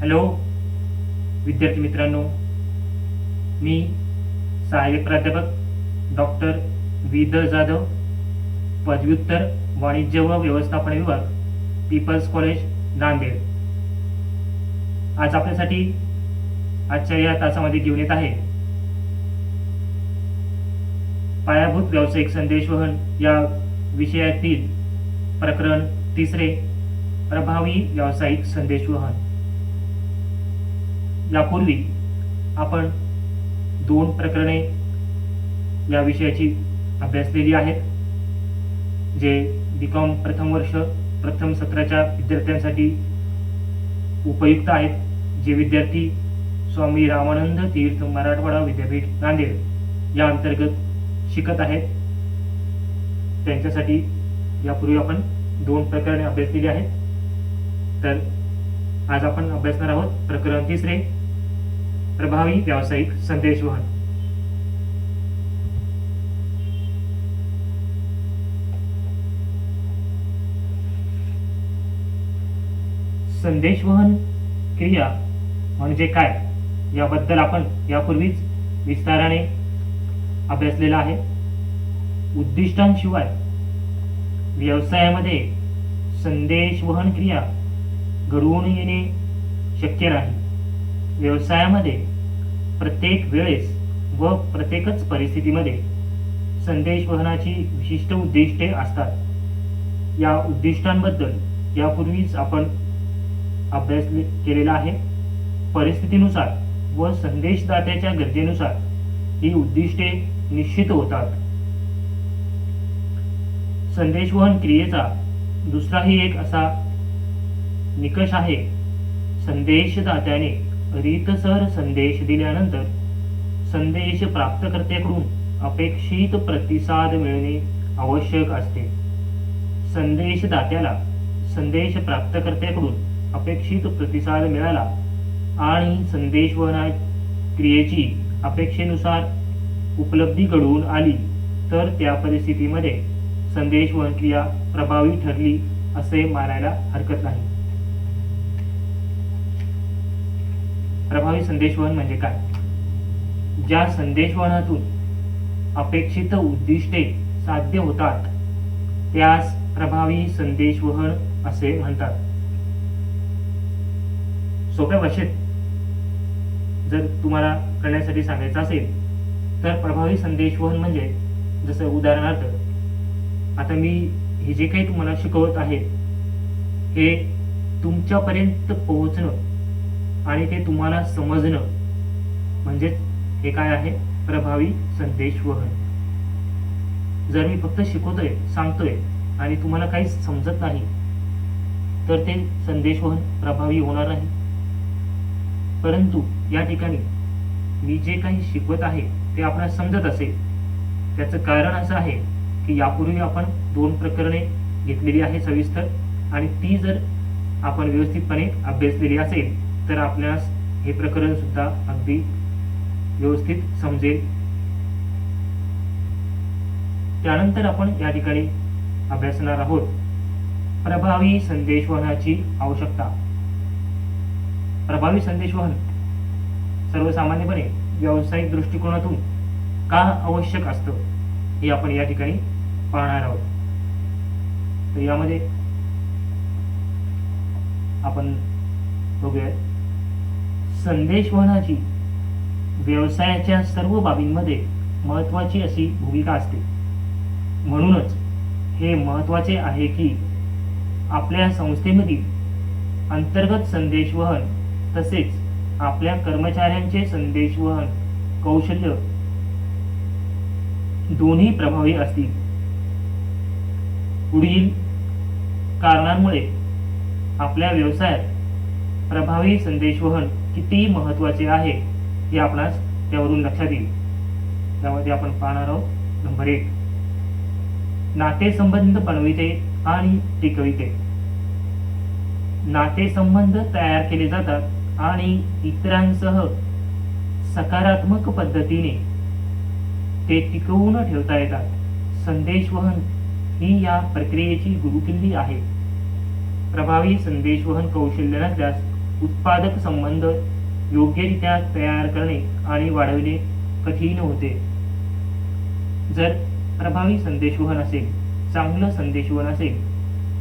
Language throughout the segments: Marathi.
हॅलो विद्यार्थी मित्रांनो, मी सहाय्यक प्राध्यापक डॉक्टर विद जाधव, पदव्युत्तर वाणिज्य व व्यवस्थापन विभाग, पीपल्स कॉलेज नांदेड. आज आपल्यासाठी आजच्या या तासामध्ये घेऊन येत आहे पायाभूत व्यावसायिक संदेशवहन या विषयातील प्रकरण 3, प्रभावी व्यावसायिक संदेशवहन. यापूर्वी आपण 2 प्रकरणे या विषयाची अभ्यासलेली आहेत, जे बीकॉम प्रथम वर्ष प्रथम सत्राच्या विद्यार्थ्यांसाठी उपयुक्त आहेत. जे विद्यार्थी स्वामी रामानंद तीर्थ मराठवाडा विद्यापीठ नांदेड या अंतर्गत शिकत आहेत, त्यांच्यासाठी यापूर्वी आपण 2 प्रकरणे अभ्यासलेली आहेत. तर आज आपण अभ्यासणार आहोत प्रकरण 3, प्रभावी व्यावसायिक संदेशवहन. संदेशवहन क्रिया म्हणजे काय याबद्दल आपण यापूर्वीच विस्ताराने अभ्यासलेला आहे. उद्दिष्टांशिवाय व्यवसायामध्ये संदेशवहन क्रिया घडवून येणे शक्य नाही. व्यवसायामध्ये प्रत्येक वेळेस व प्रत्येकच परिस्थितीमध्ये संदेशवहनाची विशिष्ट उद्दिष्टे असतात. या उद्दिष्टांबद्दल यापूर्वीच आपण अभ्यास केलेला आहे. परिस्थितीनुसार व संदेशदात्याच्या गरजेनुसार ही उद्दिष्टे निश्चित होतात. संदेशवहन क्रियेचा दुसराही एक असा निकष आहे, संदेशदात्याने रीतसर संदेश दिल्यानंतर संदेश प्राप्तकर्त्याकडून अपेक्षित प्रतिसाद मिळणे आवश्यक असते. संदेशदात्याला संदेश प्राप्तकर्त्याकडून अपेक्षित प्रतिसाद मिळाला आणि संदेशवहन क्रियेची अपेक्षेनुसार उपलब्धी घडवून आली तर त्या परिस्थितीमध्ये संदेशवहन क्रिया प्रभावी ठरली असे मानायला हरकत नाही. प्रभावी संदेशवहन म्हणजे काय? ज्या संदेशवहनातून अपेक्षित उद्दिष्टे साध्य होतात त्यास प्रभावी संदेशवहन असे म्हणतात. सोप्या भाषेत जर तुम्हाला करण्यासाठी सांगायचं असेल तर प्रभावी संदेशवहन म्हणजे, जसं उदाहरणार्थ आता मी हे जे काही तुम्हाला शिकवत आहे हे तुमच्यापर्यंत पोहोचणं आणि ते तुम्हाला समजणं म्हणजेच हे काय आहे, प्रभावी संदेशवहन. जर मी फक्त शिकवतोय, सांगतोय आणि तुम्हाला काही समजत नाही तर ते संदेशवहन प्रभावी होणार नाही. परंतु या ठिकाणी मी जे काही शिकवत आहे ते आपल्याला समजत असेल, त्याचं कारण असं आहे की यापूर्वी आपण 2 प्रकरणे घेतलेली आहे सविस्तर, आणि ती जर आपण व्यवस्थितपणे अभ्यासलेली असेल तर आपल्यास हे प्रकरण सुद्धा अगदी व्यवस्थित समजेल. त्यानंतर आपण या ठिकाणी अभ्यासणार आहोत प्रभावी संदेशवहनाची आवश्यकता. प्रभावी संदेशवहन सर्वसामान्यपणे व्यावसायिक दृष्टिकोनातून का आवश्यक असतं हे आपण या ठिकाणी पाहणार आहोत. तर यामध्ये आपण बघूया, संदेशवहनाची व्यवसायाच्या सर्व बाबींमध्ये महत्त्वाची अशी भूमिका असते. म्हणूनच हे महत्त्वाचे आहे की आपल्या संस्थेमधील अंतर्गत संदेशवहन तसेच आपल्या कर्मचाऱ्यांचे संदेशवहन कौशल्य दोन्ही प्रभावी असतील. पुढील कारणांमुळे आपल्या व्यवसायात प्रभावी संदेशवहन किती महत्त्वाचे आहे हे आपणास त्यावरून लक्षात येईल. त्यामध्ये आपण पाहणार आहोत. नंबर 1, नातेसंबंध बनविते आणि टिकविते. नातेसंबंध तयार केले जातात आणि इतरांसह सकारात्मक पद्धतीने ते टिकवून ठेवता येतात. संदेशवहन ही या प्रक्रियेची गुरुकिल्ली आहे. प्रभावी संदेशवहन कौशल्य नसल्यास उत्पादक संबंध योग्यरित्या तयार करणे आणि वाढविणे कठीण होते. जर प्रभावी संदेशवहन असेल, चांगलं संदेशवहन असेल,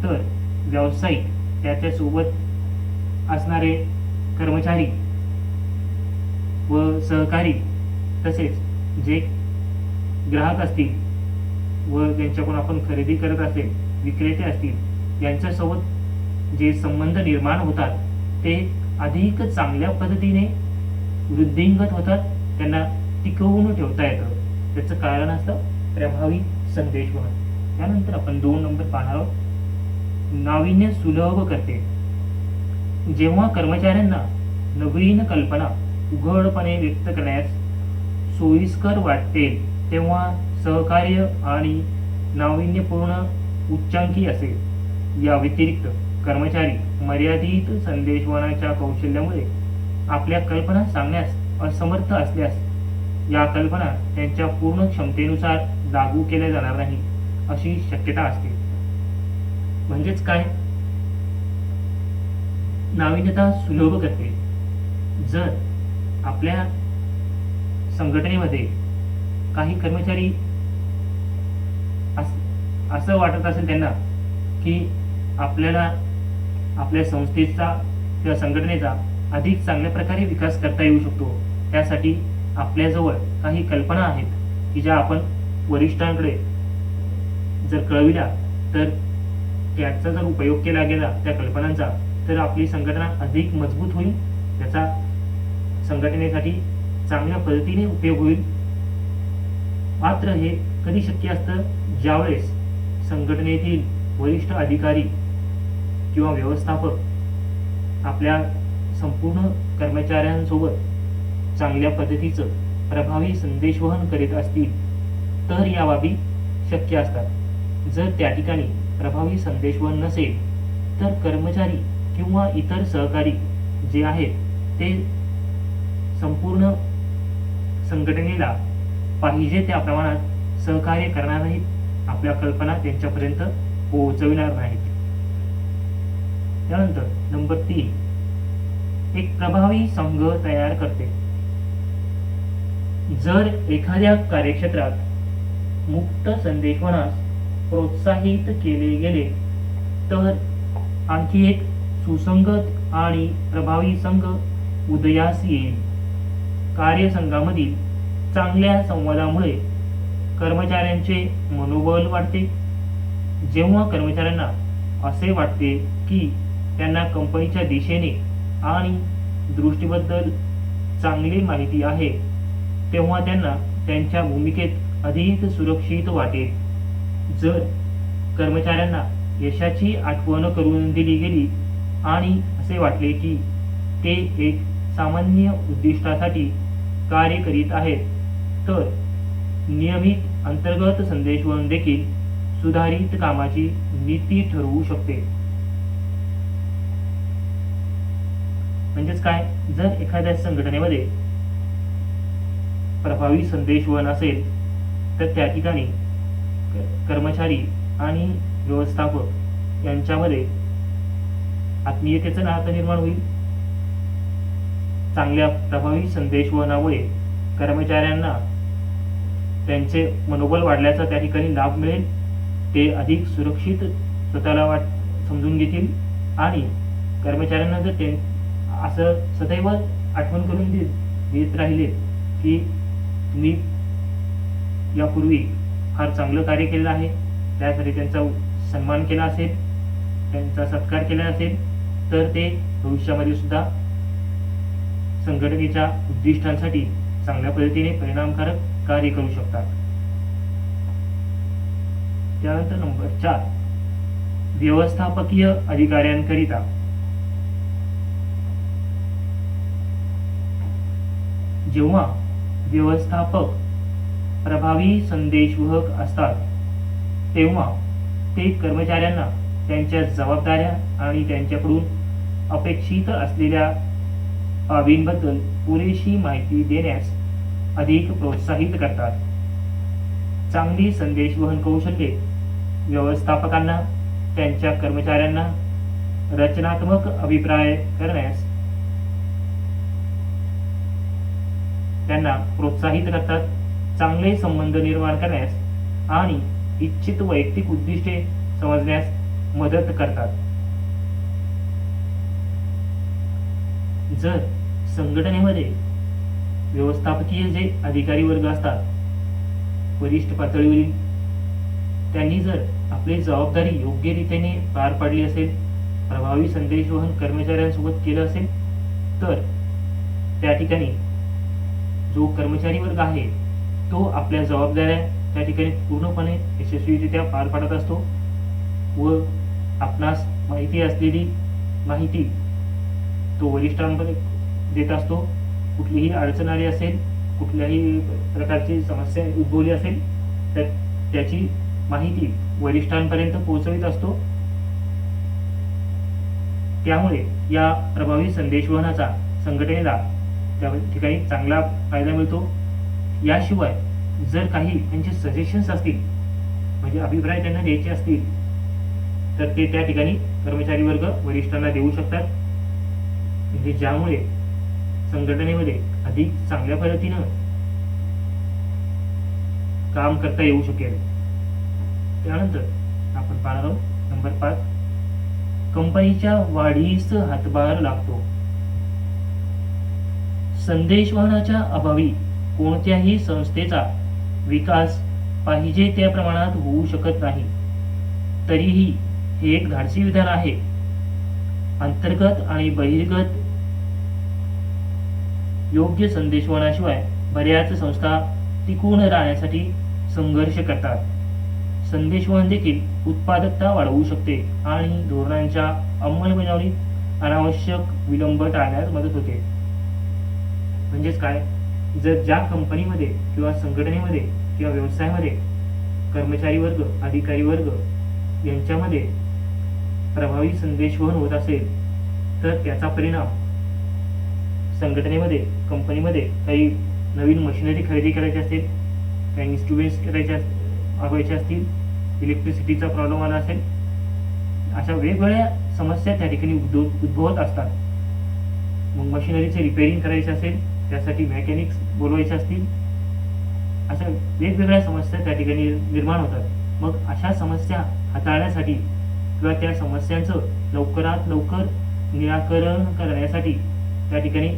तर व्यावसायिक, त्याच्यासोबत असणारे कर्मचारी व सहकारी, तसेच जे ग्राहक असतील व ज्यांच्याकडून आपण खरेदी करत असेल, विक्रेते असतील, यांच्यासोबत जे संबंध निर्माण होतात ते अधिक चांगल्या पद्धतीने वृद्धिंगत होतात, त्यांना टिकवून ठेवता येतं. त्याचं कारण असतं प्रभावी संदेशवहन. त्यानंतर आपण 2 नंबर पाहणार आहोत, नाविन्य सुलभ करते. जेव्हा कर्मचाऱ्यांना नवीन कल्पना उघडपणे व्यक्त करण्यास सोयीस्कर वाटते तेव्हा सहकार्य आणि नाविन्यपूर्ण उच्चांकी असेल. या व्यतिरिक्त कर्मचारी मर्यादित संदेशवहनाच्या कौशल्यामुळे आपल्या कल्पना सांगण्यास असमर्थ असल्यास या कल्पना त्यांच्या पूर्ण क्षमतेनुसार लागू केल्या जाणार नाही अशी शक्यता असते. म्हणजेच काय, नाविन्यता सुलभ करते. जर आपल्या संघटनेमध्ये काही कर्मचारी असं वाटत असेल त्यांना की आपल्याला आपल्या संस्थेचा किंवा संघटनेचा अधिक चांगल्या प्रकारे विकास करता येऊ शकतो, त्यासाठी आपल्याजवळ काही कल्पना आहेत की ज्या आपण वरिष्ठांकडे जर कळविल्या तर त्याचा जर उपयोग केला गेला त्या कल्पनांचा, तर आपली संघटना अधिक मजबूत होईल, त्याचा संघटनेसाठी चांगल्या पद्धतीने उपयोग होईल. मात्र हे कधी शक्य असतं, ज्यावेळेस संघटनेतील वरिष्ठ अधिकारी किंवा व्यवस्थापक आपल्या संपूर्ण कर्मचाऱ्यांसोबत चांगल्या पद्धतीचं प्रभावी संदेशवहन करीत असतील तर या बाबी शक्य असतात. जर त्या ठिकाणी प्रभावी संदेशवहन नसेल तर कर्मचारी किंवा इतर सहकारी जे आहेत ते संपूर्ण संघटनेला पाहिजे त्या प्रमाणात सहकार्य करणार नाहीत, आपल्या कल्पना त्यांच्यापर्यंत पोहोचविणार नाहीत. त्यानंतर नंबर 3, एक प्रभावी संघ तयार करते. जर एखाद्या कार्यक्षेत्रात मुक्त संदेशवहनास प्रोत्साहित केले गेले तर आणखी एक सुसंगत आणि प्रभावी संघ उदयास येईल. कार्यसंघामधील चांगल्या संवादामुळे कर्मचाऱ्यांचे मनोबल वाढते. जेव्हा कर्मचाऱ्यांना असे वाटते की त्यांना कंपनीच्या दिशेने आणि दृष्टीबद्दल चांगली माहिती आहे, तेव्हा त्यांना त्यांच्या भूमिकेत अधिक सुरक्षित वाटेल. जर कर्मचाऱ्यांना यशाची आठवण करून दिली गेली आणि असे वाटले की ते एक सामान्य उद्दिष्टासाठी कार्य करीत आहेत, तर नियमित अंतर्गत संदेशवहन देखील सुधारित कामाची नीती ठरवू शकते. म्हणजेच काय, जर एखाद्या संघटनेमध्ये प्रभावी संदेशवहन असेल तर त्या ठिकाणी कर्मचारी आणि व्यवस्थापक यांच्यामध्ये आत्मीयतेचं नातं निर्माण होईल. चांगल्या प्रभावी संदेशवहनामुळे कर्मचाऱ्यांना त्यांचे मनोबल वाढल्याचा त्या ठिकाणी लाभ मिळेल. ते अधिक सुरक्षित स्वतःला समजून घेतील आणि कर्मचाऱ्यांना जर ते असं सदैव आठवण करून देत राहिले की तुम्ही यापूर्वी फार चांगलं कार्य केलेलं आहे, त्यासाठी त्यांचा सन्मान केला असेल, त्यांचा सत्कार केला असेल, तर ते भविष्यामध्ये सुद्धा संघटनेच्या उद्दिष्टांसाठी चांगल्या पद्धतीने परिणामकारक कार्य करू शकतात. त्यानंतर नंबर 4, व्यवस्थापकीय अधिकाऱ्यांकरिता. जेव्हा व्यवस्थापक प्रभावी संदेशवाहक असतात तेव्हा ते कर्मचाऱ्यांना त्यांच्या जबाबदाऱ्या आणि त्यांच्याकडून अपेक्षित असलेल्या बाबींबद्दल पुरेशी माहिती देण्यास अधिक प्रोत्साहित करतात. चांगली संदेशवहन कौशल्ये व्यवस्थापकांना त्यांच्या कर्मचाऱ्यांना रचनात्मक अभिप्राय करण्यास त्यांना प्रोत्साहित करतात, चांगले संबंध निर्माण करण्यास आणि इच्छित वैयक्तिक उद्दिष्टे समजण्यास मदत करतात. जर संघटनेमध्ये व्यवस्थापकीय जे अधिकारी वर्ग असतात, वरिष्ठ पातळीवरील, त्यांनी जर आपली जबाबदारी योग्य रीतीने पार पाडली असेल, प्रभावी संदेशवहन कर्मचाऱ्यांसोबत केलं असेल, तर त्या ठिकाणी जो कर्मचारी वर्ग आहे तो आपल्या जबाबदाऱ्या त्या ठिकाणी पूर्णपणे यशस्वीरित्या पार पाडत असतो व आपणास माहिती असलेली माहिती तो वरिष्ठांकडे देत असतो. कुठलीही अडचण आली असेल, कुठल्याही प्रकारची समस्या उद्भवली असेल तर त्याची माहिती वरिष्ठांपर्यंत पोहोचवित असतो. त्यामुळे या प्रभावी संदेशवहनाचा संघटनेला त्या ठिकाणी चांगला फायदा मिळतो. याशिवाय जर काही त्यांचे सजेशन्स असतील, म्हणजे अभिप्राय त्यांना द्यायचे असतील, तर ते त्या ठिकाणी कर्मचारी वर्ग वरिष्ठांना देऊ शकतात, म्हणजे ज्यामुळे संघटनेमध्ये अधिक चांगल्या पद्धतीनं काम करता येऊ शकेल. त्यानंतर आपण पाहणार आहोत नंबर 5, कंपनीच्या वाढीस हातभार लागतो. संदेशवहनाच्या अभावी कोणत्याही संस्थेचा विकास पाहिजे त्या प्रमाणात होऊ शकत नाही. तरीही हे एक धाडसी विधान आहे. अंतर्गत आणि बहिर्गत योग्य संदेशवहनाशिवाय बऱ्याच संस्था टिकून राहण्यासाठी संघर्ष करतात. संदेशवहन देखील उत्पादकता वाढवू शकते आणि धोरणांच्या अंमलबजावणीत अनावश्यक विलंब टाळण्यास मदत होते. म्हणजेच काय, जर ज्या कंपनीमध्ये किंवा संघटनेमध्ये किंवा व्यवसायामध्ये कर्मचारी वर्ग, अधिकारी वर्ग यांच्यामध्ये प्रभावी संदेशवहन होत असेल तर त्याचा परिणाम संघटनेमध्ये, कंपनीमध्ये काही नवीन मशिनरी खरेदी करायची असेल, काही इन्स्ट्रुमेंट्स मागवायचे असतील, इलेक्ट्रिसिटीचा प्रॉब्लेम आला असेल, अशा वेगवेगळ्या समस्या त्या ठिकाणी उद्भवत असतात. मग मशिनरीचे रिपेअरिंग करायचे असेल, त्यासाठी मेकॅनिक्स बोलवायचे असतील, अशा वेगवेगळ्या समस्या त्या ठिकाणी निर्माण होतात. मग अशा समस्या हाताळण्यासाठी किंवा त्या समस्यांचं लवकरात लवकर निराकरण करण्यासाठी त्या ठिकाणी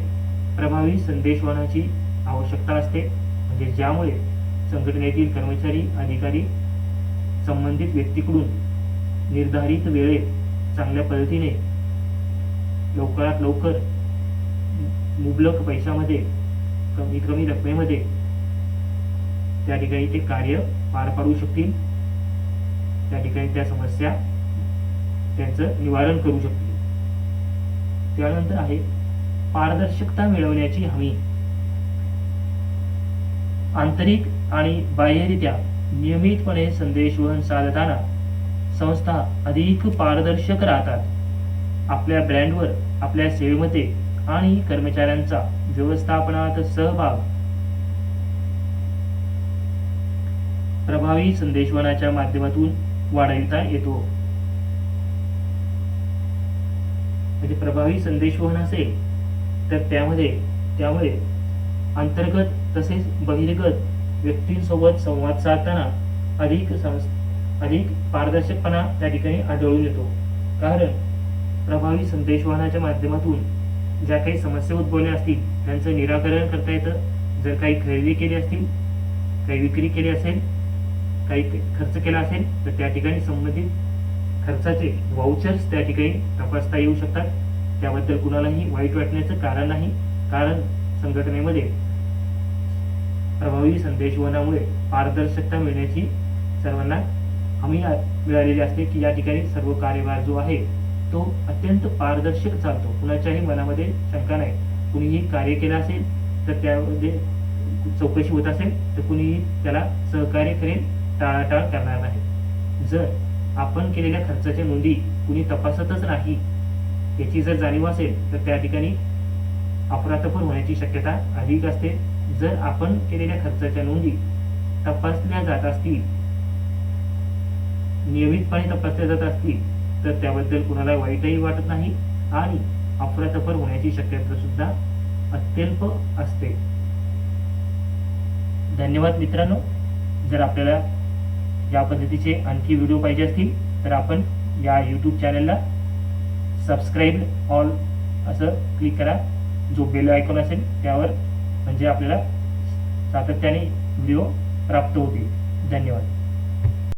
प्रभावी संदेशवहनाची आवश्यकता असते, म्हणजे ज्यामुळे संघटनेतील कर्मचारी, अधिकारी संबंधित व्यक्तीकडून निर्धारित वेळेत चांगल्या पद्धतीने लवकरात लवकर मुबलक पैशामध्ये, कमीत कमी रकमेमध्ये त्या ठिकाणी ते कार्य पार पाडू शकतील, त्या ठिकाणी त्या समस्या त्यांचं निवारण करू शकतील. त्यानंतर आहे पारदर्शकता मिळवण्याची हमी. आंतरिक आणि बाह्यरित्या नियमितपणे संदेशवहन साधताना संस्था अधिक पारदर्शक राहतात. आपल्या ब्रँडवर, आपल्या सेवेमध्ये आणि कर्मचाऱ्यांचा व्यवस्थापनात सहभाग प्रभावी संदेशवहनाच्या माध्यमातून वाढविता येतो. म्हणजे प्रभावी संदेशवहन असेल तर त्यामुळे अंतर्गत तसेच बहिर्गत व्यक्तींसोबत संवाद साधताना अधिक पारदर्शकपणा त्या ठिकाणी आढळून येतो. कारण प्रभावी संदेशवहनाच्या माध्यमातून ज्या काही समस्या उद्भवल्या असतील त्यांचं निराकरण करता येतं. जर काही खरेदी केली असतील, काही विक्री केली असेल, काही खर्च केला असेल तर त्या ठिकाणी संबंधित खर्चाचे वाउचर्स त्या ठिकाणी तपासता येऊ शकतात. त्याबद्दल कुणालाही वाईट वाटण्याचं कारण नाही, कारण संघटनेमध्ये प्रभावी संदेशवहनामुळे पारदर्शकता मिळण्याची सर्वांना हमी मिळालेली असते की या ठिकाणी सर्व कार्यभार जो आहे तो अत्यंत पारदर्शक चालतो. कुणाच्याही मनामध्ये शंका नाही. कुणीही कार्य केलं असेल तर त्यामध्ये चौकशी होत असेल तर कुणीही त्याला सहकार्य करेल, टाळाटाळ करणार नाही. जर आपण केलेल्या खर्चाच्या नोंदी कुणी तपासतच नाही याची जर जाणीव असेल तर त्या ठिकाणी अफरातफर होण्याची शक्यता अधिक असते. जर आपण केलेल्या खर्चाच्या नोंदी तपासल्या जात असतील, नियमितपणे तपासल्या जात असतील तर त्याबद्दल कुणाला वाईटही वाटत नाही आणि अफरातफर होण्याची शक्यता सुद्धा अत्यल्प असते. धन्यवाद मित्रांनो. जर आपल्याला या पद्धतीचे आणखी व्हिडिओ पाहिजे असतील तर आपण या यूट्यूब चॅनलला सबस्क्राईब ऑल असं क्लिक करा. जो बेल आयकॉन असेल त्यावर, म्हणजे आपल्याला सातत्याने व्हिडिओ प्राप्त होतील. धन्यवाद.